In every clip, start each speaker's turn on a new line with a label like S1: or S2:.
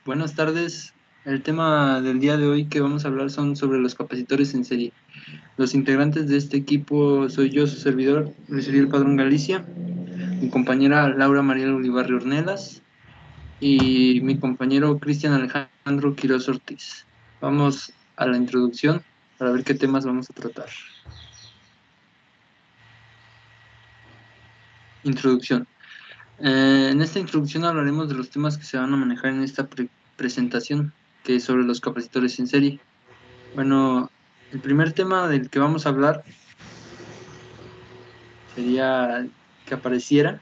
S1: Buenas tardes. El tema del día de hoy que vamos a hablar son sobre los capacitores en serie. Los integrantes de este equipo soy yo, su servidor, Luis Uriel Padrón Galicia, mi compañera Laura Mariel Ulibarri Ornelas y mi compañero Cristian Alejandro Quiroz Ortiz. Vamos a la introducción para ver qué temas vamos a tratar. Introducción. En esta introducción hablaremos de los temas que se van a manejar en esta presentación, que es sobre los capacitores en serie. Bueno, el primer tema del que vamos a hablar sería que apareciera,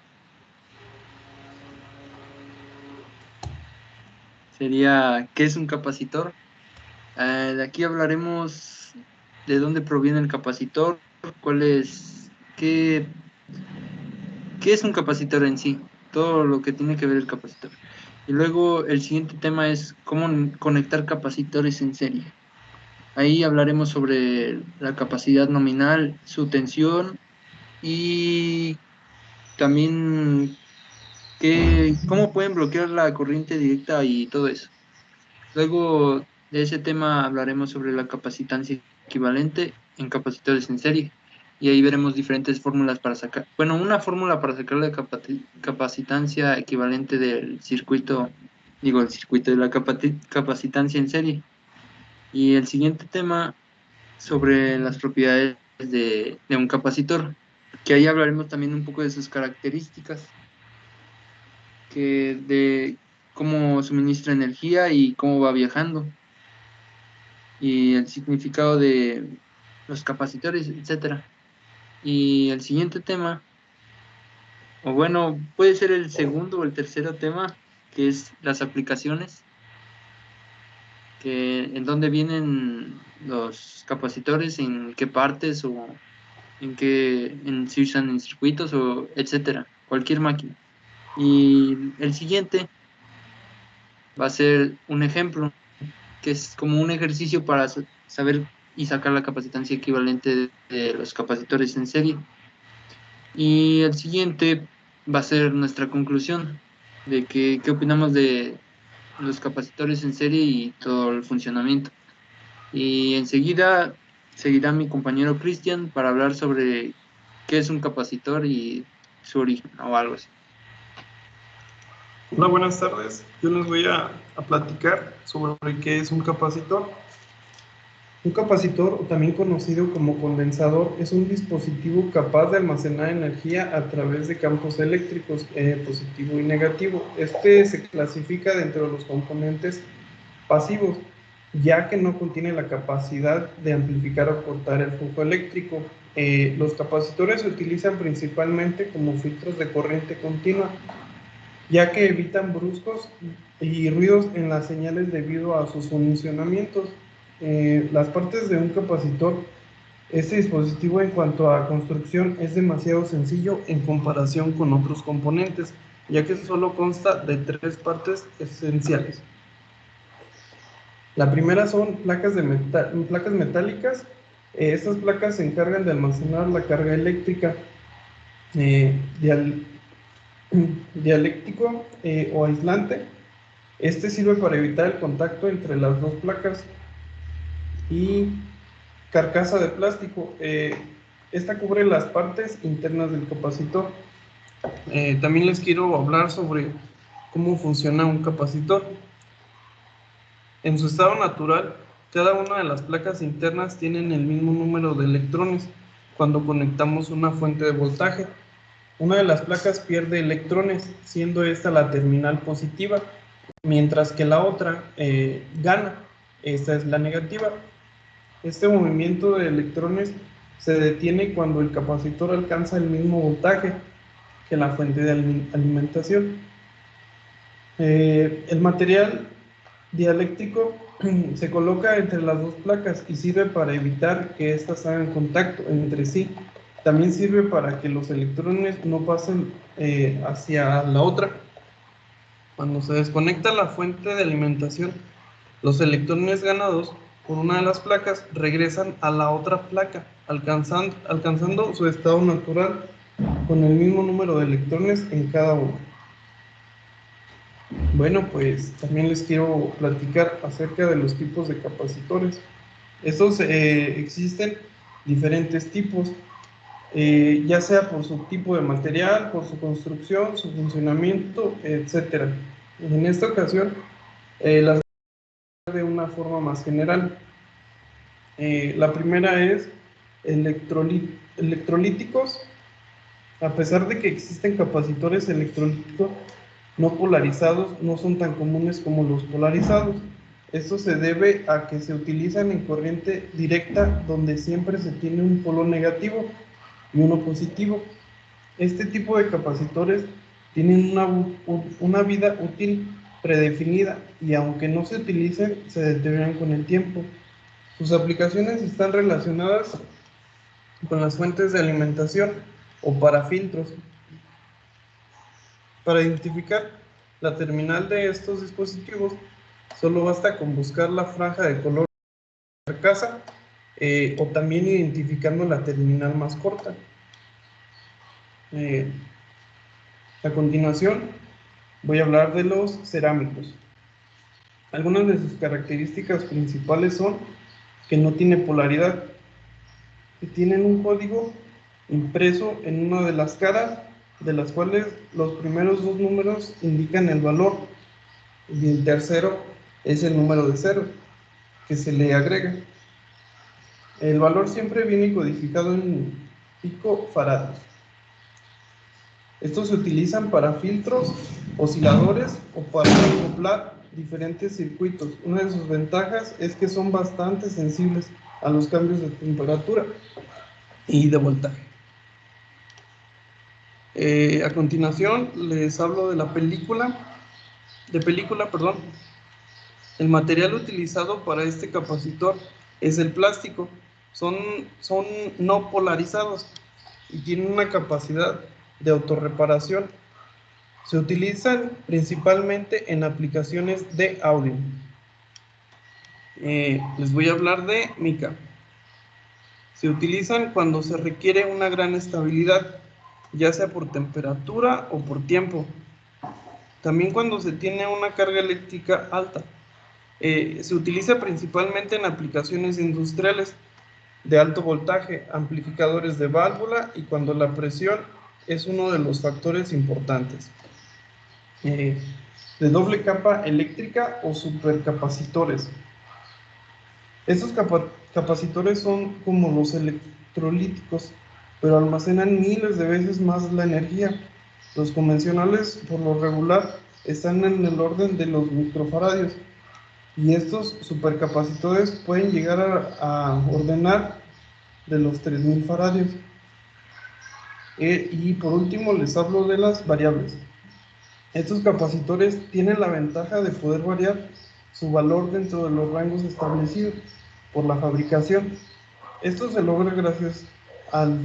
S1: sería ¿qué es un capacitor? De aquí hablaremos de dónde proviene el capacitor, cuál es, qué es un capacitor en sí, todo lo que tiene que ver el capacitor. Y luego el siguiente tema es cómo conectar capacitores en serie. Ahí hablaremos sobre la capacidad nominal, su tensión y también cómo pueden bloquear la corriente directa y todo eso. Luego de ese tema hablaremos sobre la capacitancia equivalente en capacitores en serie. Y ahí veremos diferentes fórmulas para sacar, bueno, una fórmula para sacar la capacitancia equivalente del circuito, digo, el circuito de la capacitancia en serie. Y el siguiente tema sobre las propiedades de un capacitor, que ahí hablaremos también un poco de sus características de cómo suministra energía y cómo va viajando, y el significado de los capacitores, etcétera. Y el siguiente tema, o bueno, puede ser el segundo o el tercero tema, que es las aplicaciones, que en dónde vienen los capacitores, en qué partes o en si usan en circuitos o etcétera, cualquier máquina. Y el siguiente va a ser un ejemplo que es como un ejercicio para saber y sacar la capacitancia equivalente de los capacitores en serie. Y el siguiente va a ser nuestra conclusión de qué opinamos de los capacitores en serie y todo el funcionamiento. Y enseguida seguirá mi compañero Cristian para hablar sobre qué es un capacitor y su origen o algo así.
S2: Hola, buenas tardes. Yo les voy a platicar sobre qué es un capacitor. Un capacitor, o también conocido como condensador, es un dispositivo capaz de almacenar energía a través de campos eléctricos, positivo y negativo. Este se clasifica dentro de los componentes pasivos, ya que no contiene la capacidad de amplificar o cortar el flujo eléctrico. Los capacitores se utilizan principalmente como filtros de corriente continua, ya que evitan bruscos y ruidos en las señales debido a sus funcionamientos. Las partes de un capacitor, este dispositivo en cuanto a construcción es demasiado sencillo en comparación con otros componentes, ya que solo consta de 3 partes esenciales. La primera son placas metálicas. Estas placas se encargan de almacenar la carga eléctrica. Eh, Dialéctico o aislante. Este sirve para evitar el contacto entre las dos placas. Y carcasa de plástico. Esta cubre las partes internas del capacitor. También les quiero hablar sobre cómo funciona un capacitor. En su estado natural, cada una de las placas internas tienen el mismo número de electrones cuando conectamos una fuente de voltaje. Una de las placas pierde electrones, siendo esta la terminal positiva, mientras que la otra gana, esta es la negativa. Este movimiento de electrones se detiene cuando el capacitor alcanza el mismo voltaje que la fuente de alimentación. El material dialéctico se coloca entre las dos placas y sirve para evitar que éstas hagan contacto entre sí. También sirve para que los electrones no pasen hacia la otra. Cuando se desconecta la fuente de alimentación, los electrones ganados por una de las placas regresan a la otra placa, alcanzando su estado natural con el mismo número de electrones en cada una. Bueno, pues también les quiero platicar acerca de los tipos de capacitores. Estos existen diferentes tipos, ya sea por su tipo de material, por su construcción, su funcionamiento, etcétera. En esta ocasión, las de una forma más general. La primera es electrolíticos. A pesar de que existen capacitores electrolíticos no polarizados, no son tan comunes como los polarizados. Esto se debe a que se utilizan en corriente directa, donde siempre se tiene un polo negativo y uno positivo. Este tipo de capacitores tienen una vida útil predefinida y aunque no se utilicen, se deterioran con el tiempo. Sus aplicaciones están relacionadas con las fuentes de alimentación o para filtros. Para identificar la terminal de estos dispositivos, solo basta con buscar la franja de color de la carcasa o también identificando la terminal más corta. A continuación, voy a hablar de los cerámicos. Algunas de sus características principales son que no tiene polaridad, que tienen un código impreso en una de las caras, de las cuales los primeros dos números indican el valor y el tercero es el número de cero que se le agrega. El valor siempre viene codificado en picofaradios. Estos se utilizan para filtros, osciladores o para acoplar diferentes circuitos. Una de sus ventajas es que son bastante sensibles a los cambios de temperatura y de voltaje. A continuación les hablo de la película. El material utilizado para este capacitor es el plástico. Son no polarizados y tienen una capacidad de autorreparación. Se utilizan principalmente en aplicaciones de audio. Les voy a hablar de mica. Se utilizan cuando se requiere una gran estabilidad, ya sea por temperatura o por tiempo. También cuando se tiene una carga eléctrica alta. Se utiliza principalmente en aplicaciones industriales de alto voltaje, amplificadores de válvula y cuando la presión es uno de los factores importantes. De doble capa eléctrica o supercapacitores. Estos capacitores son como los electrolíticos, pero almacenan miles de veces más la energía. Los convencionales, por lo regular, están en el orden de los microfaradios, y estos supercapacitores pueden llegar a ordenar de los 3000 faradios. Y por último les hablo de las variables. Estos capacitores tienen la ventaja de poder variar su valor dentro de los rangos establecidos por la fabricación. Esto se logra gracias al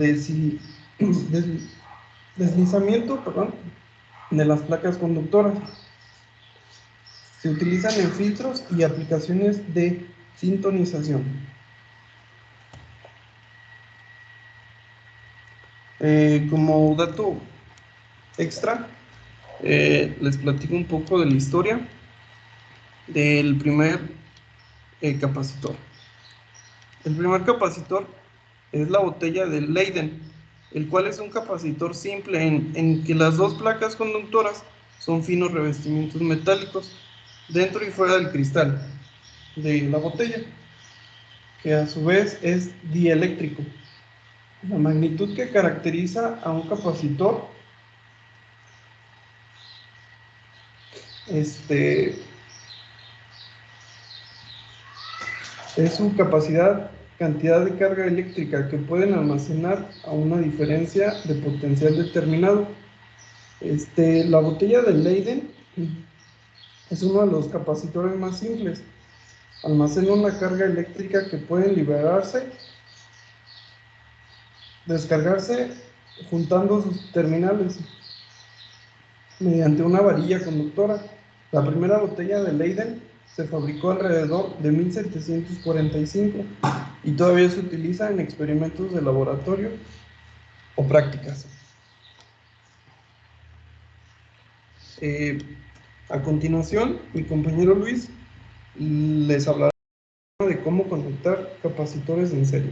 S2: deslizamiento, de las placas conductoras. Se utilizan en filtros y aplicaciones de sintonización. Como dato extra, les platico un poco de la historia del primer capacitor. El primer capacitor es la botella de Leyden, el cual es un capacitor simple en que las dos placas conductoras son finos revestimientos metálicos dentro y fuera del cristal de la botella, que a su vez es dieléctrico. La magnitud que caracteriza a un capacitor es su cantidad de carga eléctrica que pueden almacenar a una diferencia de potencial determinado. La botella de Leyden es uno de los capacitores más simples. Almacena una carga eléctrica que puede descargarse juntando sus terminales mediante una varilla conductora. La primera botella de Leyden se fabricó alrededor de 1745 y todavía se utiliza en experimentos de laboratorio o prácticas. A continuación, mi compañero Luis les hablará de cómo conectar capacitores en serie.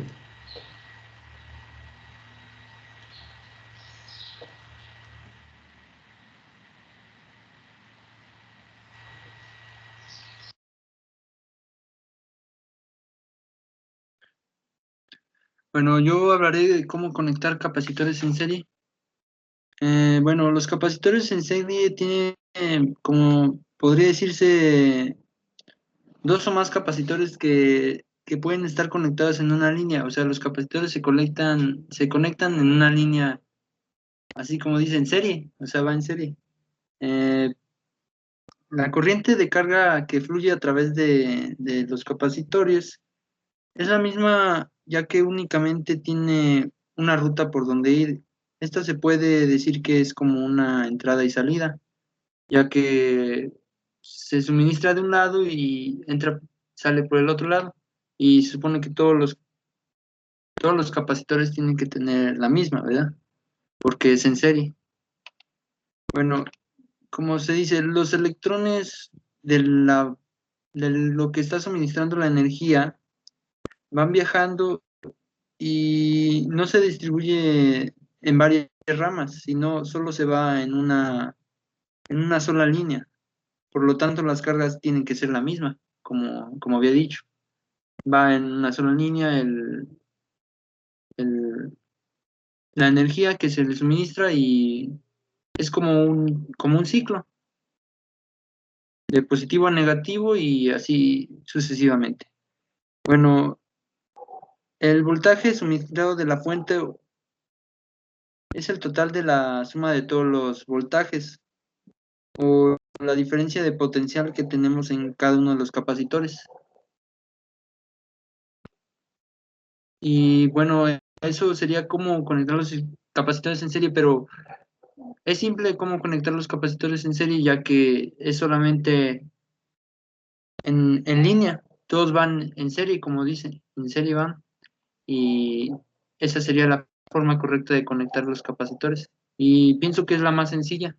S1: Bueno, yo hablaré de cómo conectar capacitores en serie. Bueno, los capacitores en serie tienen, como podría decirse, dos o más capacitores que pueden estar conectados en una línea. O sea, los capacitores se conectan en una línea, así como dice, en serie, o sea, va en serie. Eh, la corriente de carga que fluye a través de los capacitores es la misma, ya que únicamente tiene una ruta por donde ir. Esta se puede decir que es como una entrada y salida, ya que se suministra de un lado y sale por el otro lado. Y se supone que todos los capacitores tienen que tener la misma, ¿verdad? Porque es en serie. Bueno, como se dice, los electrones de lo que está suministrando la energía van viajando y no se distribuye en varias ramas, sino solo se va en una sola línea. Por lo tanto, las cargas tienen que ser la misma, como había dicho. Va en una sola línea el- la energía que se le suministra y es como un ciclo, de positivo a negativo y así sucesivamente. Bueno, el voltaje suministrado de la fuente es el total de la suma de todos los voltajes o la diferencia de potencial que tenemos en cada uno de los capacitores. Y bueno, eso sería como conectar los capacitores en serie, pero es simple cómo conectar los capacitores en serie, ya que es solamente en línea. Todos van en serie, como dicen, en serie van. Y esa sería la forma correcta de conectar los capacitores. Y pienso que es la más sencilla,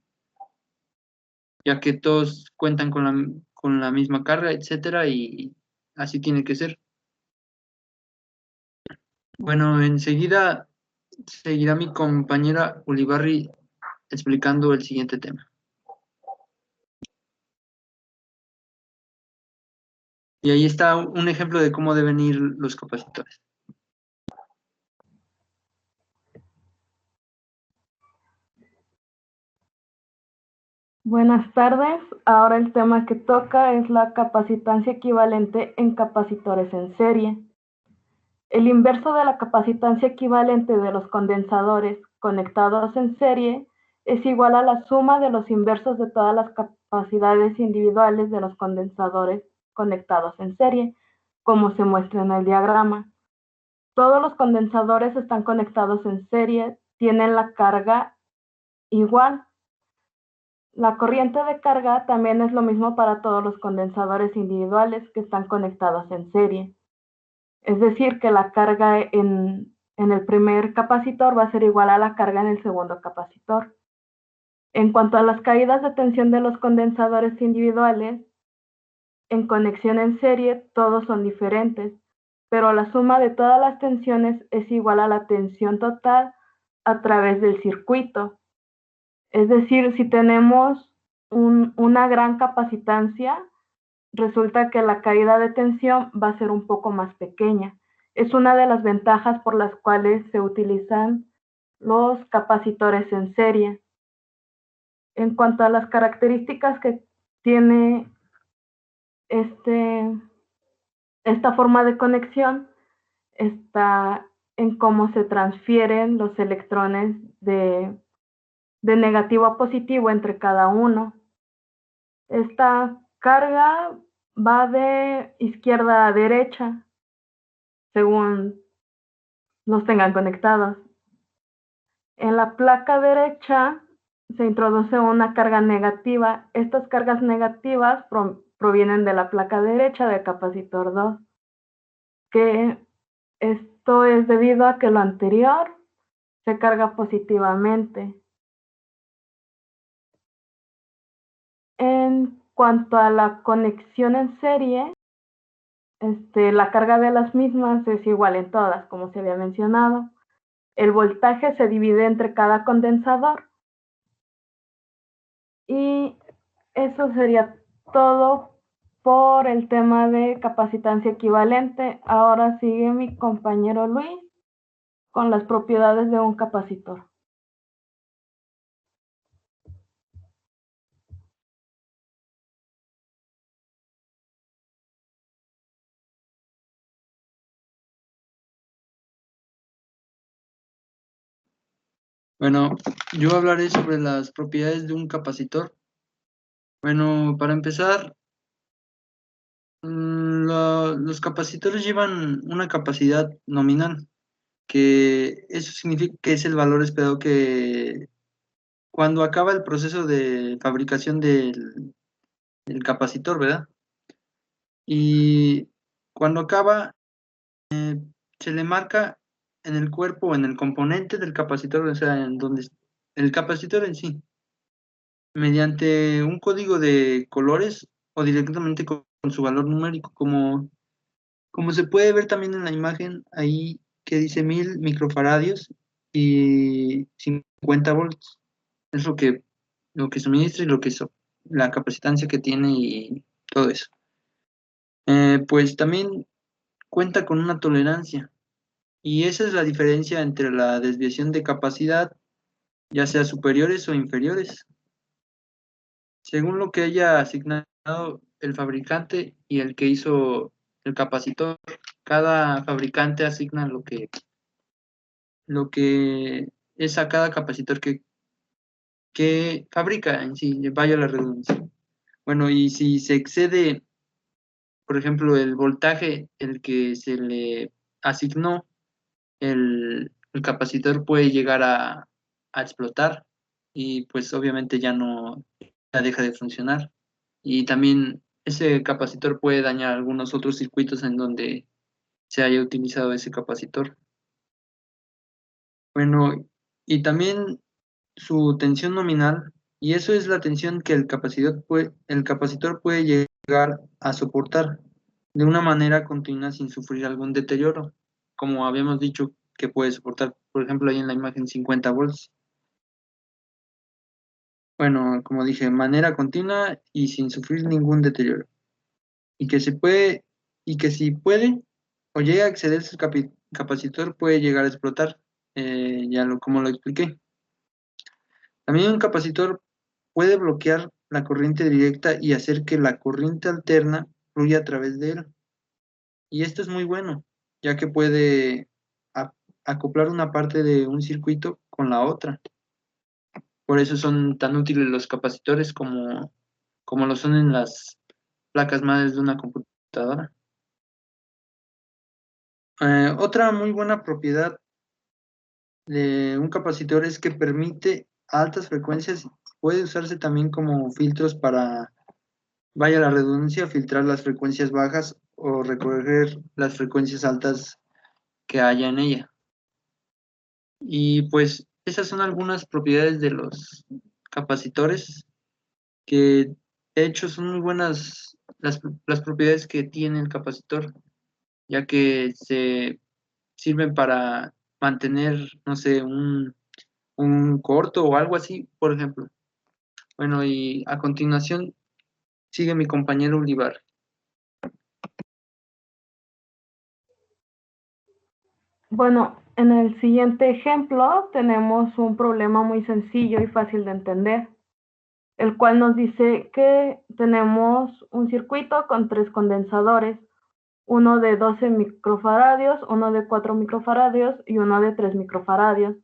S1: ya que todos cuentan con la misma carga, etcétera, y así tiene que ser. Bueno, enseguida seguirá mi compañera Ulibarri explicando el siguiente tema. Y ahí está un ejemplo de cómo deben ir los capacitores.
S3: Buenas tardes. Ahora el tema que toca es la capacitancia equivalente en capacitores en serie. El inverso de la capacitancia equivalente de los condensadores conectados en serie es igual a la suma de los inversos de todas las capacidades individuales de los condensadores conectados en serie, como se muestra en el diagrama. Todos los condensadores están conectados en serie, tienen la carga igual. La corriente de carga también es lo mismo para todos los condensadores individuales que están conectados en serie. Es decir, que la carga en el primer capacitor va a ser igual a la carga en el segundo capacitor. En cuanto a las caídas de tensión de los condensadores individuales, en conexión en serie todos son diferentes, pero la suma de todas las tensiones es igual a la tensión total a través del circuito. Es decir, si tenemos una gran capacitancia, resulta que la caída de tensión va a ser un poco más pequeña. Es una de las ventajas por las cuales se utilizan los capacitores en serie. En cuanto a las características que tiene esta forma de conexión, está en cómo se transfieren los electrones de negativo a positivo entre cada uno. Esta carga va de izquierda a derecha, según los tengan conectados. En la placa derecha se introduce una carga negativa. Estas cargas negativas provienen de la placa derecha del capacitor 2, que esto es debido a que lo anterior se carga positivamente. En cuanto a la conexión en serie, la carga de las mismas es igual en todas, como se había mencionado. El voltaje se divide entre cada condensador. Y eso sería todo por el tema de capacitancia equivalente. Ahora sigue mi compañero Luis con las propiedades de un capacitor.
S1: Bueno, yo hablaré sobre las propiedades de un capacitor. Bueno, para empezar, los capacitores llevan una capacidad nominal, que eso significa que es el valor esperado que cuando acaba el proceso de fabricación del capacitor, ¿verdad? Y cuando acaba, se le marca en el cuerpo, en el componente del capacitor, o sea, en donde el capacitor en sí, mediante un código de colores o directamente con su valor numérico, como se puede ver también en la imagen ahí que dice 1000 microfaradios y 50 volts. Es lo que suministra y la capacitancia que tiene y todo eso. Pues también cuenta con una tolerancia. Y esa es la diferencia entre la desviación de capacidad, ya sea superiores o inferiores, según lo que haya asignado el fabricante y el que hizo el capacitor. Cada fabricante asigna lo que es a cada capacitor que fabrica en sí, vaya la redundancia. Bueno, y si se excede, por ejemplo, el voltaje, el que se le asignó, el capacitor puede llegar a explotar y pues obviamente ya deja de funcionar. Y también ese capacitor puede dañar algunos otros circuitos en donde se haya utilizado ese capacitor. Bueno, y también su tensión nominal, y eso es la tensión que el capacitor puede llegar a soportar de una manera continua sin sufrir algún deterioro, como habíamos dicho que puede soportar, por ejemplo, ahí en la imagen 50 volts. Bueno, como dije, manera continua y sin sufrir ningún deterioro. Y que se puede, y que si puede o llega a excederse el capacitor, puede llegar a explotar, como lo expliqué. También un capacitor puede bloquear la corriente directa y hacer que la corriente alterna fluya a través de él. Y esto es muy bueno, ya que puede acoplar una parte de un circuito con la otra. Por eso son tan útiles los capacitores como lo son en las placas madres de una computadora. Otra muy buena propiedad de un capacitor es que permite altas frecuencias. Puede usarse también como filtros para, vaya la redundancia, filtrar las frecuencias bajas o recoger las frecuencias altas que haya en ella. Y pues esas son algunas propiedades de los capacitores que de hecho son muy buenas las propiedades que tiene el capacitor, ya que se sirven para mantener, no sé, un corto o algo así, por ejemplo. Bueno, y a continuación sigue mi compañero Ulibar.
S3: Bueno, en el siguiente ejemplo tenemos un problema muy sencillo y fácil de entender, el cual nos dice que tenemos un circuito con 3 condensadores, uno de 12 microfaradios, uno de 4 microfaradios y uno de 3 microfaradios,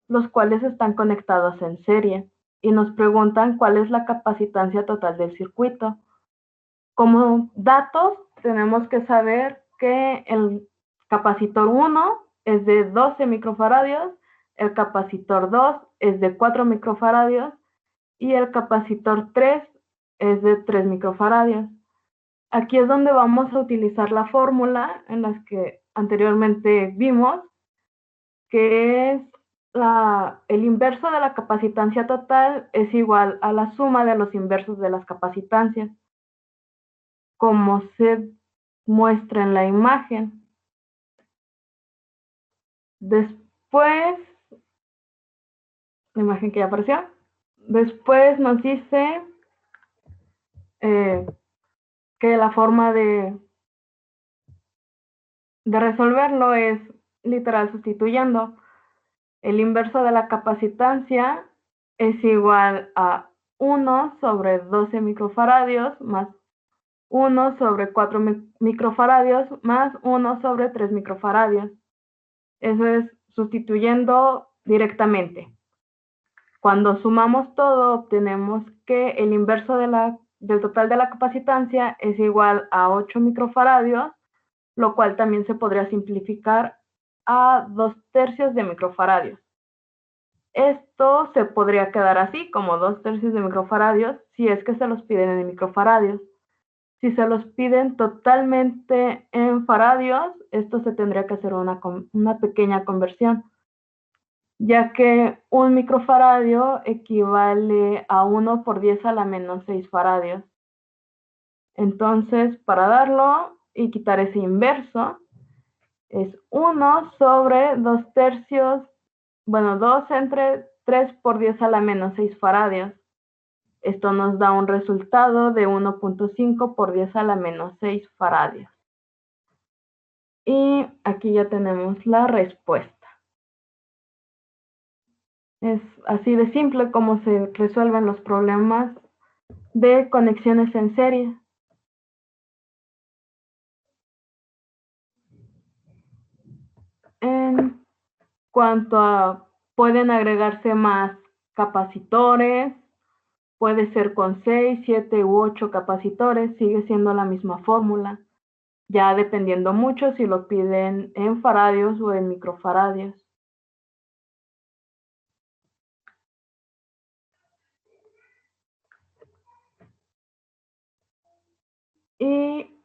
S3: los cuales están conectados en serie, y nos preguntan cuál es la capacitancia total del circuito. Como datos, tenemos que saber que el capacitor 1 es de 12 microfaradios, el capacitor 2 es de 4 microfaradios y el capacitor 3 es de 3 microfaradios. Aquí es donde vamos a utilizar la fórmula en las que anteriormente vimos, que es el inverso de la capacitancia total es igual a la suma de los inversos de las capacitancias, como se muestra en la imagen. Después, la imagen que ya apareció, después nos dice que la forma de resolverlo es literal sustituyendo. El inverso de la capacitancia es igual a 1 sobre 12 microfaradios más 1 sobre 4 microfaradios más 1 sobre 3 microfaradios. Eso es sustituyendo directamente. Cuando sumamos todo, obtenemos que el inverso del total de la capacitancia es igual a 8 microfaradios, lo cual también se podría simplificar a 2/3 de microfaradios. Esto se podría quedar así, como 2/3 de microfaradios, si es que se los piden en microfaradios. Si se los piden totalmente en faradios, esto se tendría que hacer una pequeña conversión, ya que un microfaradio equivale a 1 por 10 a la menos 6 faradios. Entonces, para darlo y quitar ese inverso, es 1 sobre 2/3, bueno, 2 entre 3 por 10 a la menos 6 faradios. Esto nos da un resultado de 1.5 por 10 a la menos 6 faradios. Y aquí ya tenemos la respuesta. Es así de simple como se resuelven los problemas de conexiones en serie. En cuanto a, pueden agregarse más capacitores, puede ser con 6, 7 u 8 capacitores, sigue siendo la misma fórmula, ya dependiendo mucho si lo piden en faradios o en microfaradios. Y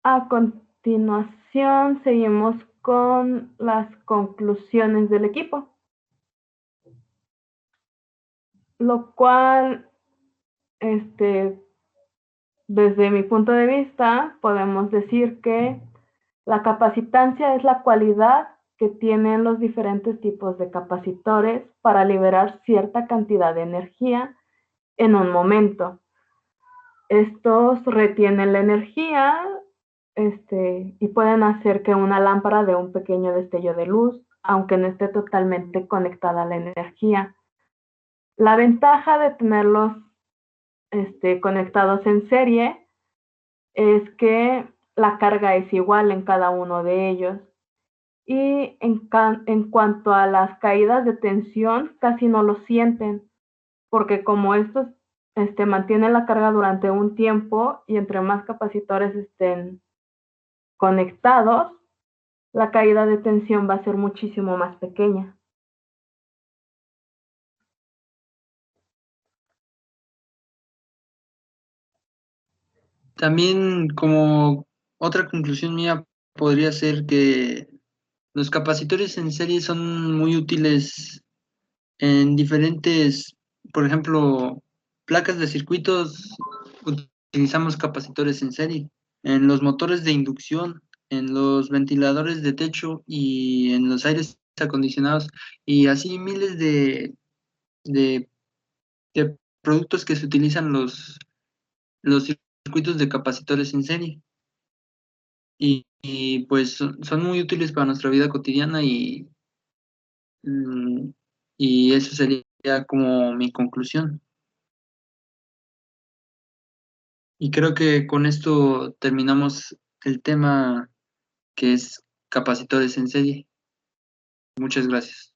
S3: a continuación seguimos con las conclusiones del equipo, lo cual, desde mi punto de vista, podemos decir que la capacitancia es la cualidad que tienen los diferentes tipos de capacitores para liberar cierta cantidad de energía en un momento. Estos retienen la energía y pueden hacer que una lámpara dé un pequeño destello de luz, aunque no esté totalmente conectada a la energía. La ventaja de tenerlos conectados en serie es que la carga es igual en cada uno de ellos. Y en cuanto a las caídas de tensión, casi no lo sienten, porque como estos mantienen la carga durante un tiempo y entre más capacitores estén conectados, la caída de tensión va a ser muchísimo más pequeña.
S1: También, como otra conclusión mía, podría ser que los capacitores en serie son muy útiles en diferentes, por ejemplo, placas de circuitos, utilizamos capacitores en serie. En los motores de inducción, en los ventiladores de techo y en los aires acondicionados, y así miles de, de productos que se utilizan los circuitos de capacitores en serie. Y pues son muy útiles para nuestra vida cotidiana mm, y eso sería como mi conclusión. Y creo que con esto terminamos el tema que es capacitores en serie. Muchas gracias.